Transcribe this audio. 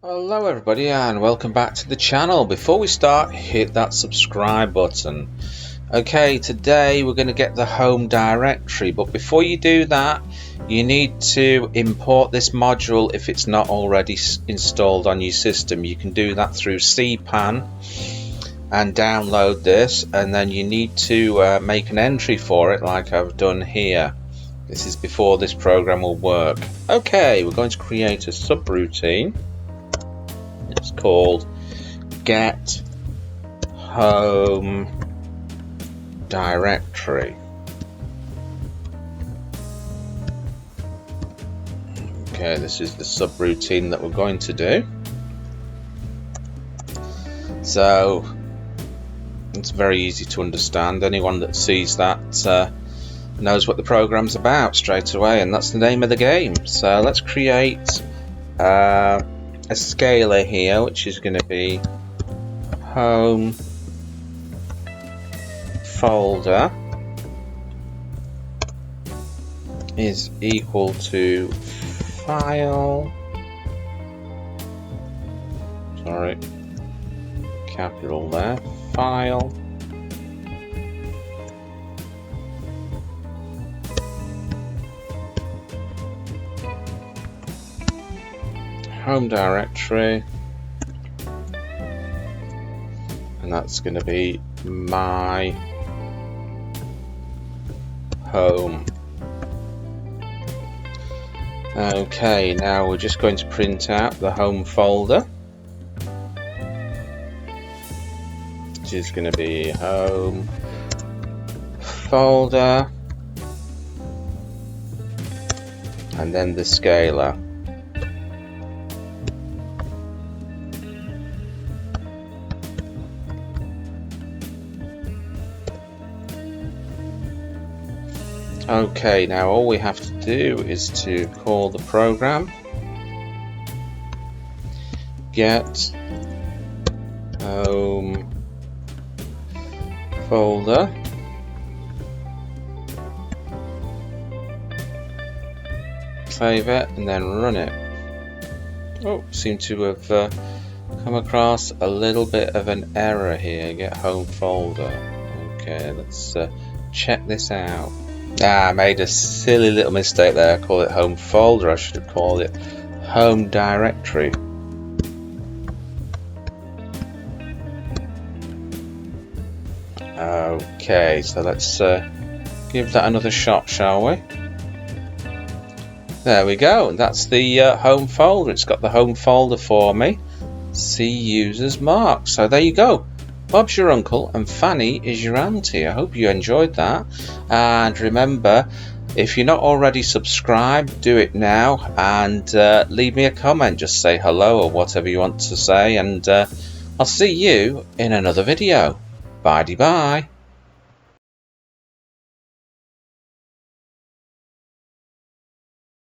Hello everybody and welcome back to the channel. Before we start, hit that subscribe button. Okay, today we're going to get the home directory, but before you do that you need to import this module if it's not already installed on your system. You can do that through cpan and download this, and then you need to make an entry for it like I've done here. This is before this program will work. Okay, we're going to create a subroutine. It's called get home directory. Okay, this is the subroutine that we're going to do. So it's very easy to understand. Anyone that sees that knows what the program's about straight away, and that's the name of the game. So let's create a scalar here, which is going to be home folder is equal to file, sorry, capital there, file home directory, and that's going to be my home. Okay, now we're just going to print out the home folder, which is going to be home folder and then the scalar. Okay, now all we have to do is to call the program get home folder save it and then run it. Oh, seem to have come across a little bit of an error here. Get home folder. Okay, let's check this out. I made a silly little mistake there. I call it home folder. I should have called it home directory. Okay, so let's give that another shot, shall we? There we go. That's the home folder. It's got the home folder for me. See users mark. So there you go. Bob's your uncle and Fanny is your auntie. I hope you enjoyed that, and remember, if you're not already subscribed, do it now, and leave me a comment. Just say hello or whatever you want to say, and I'll see you in another video. Bye-bye.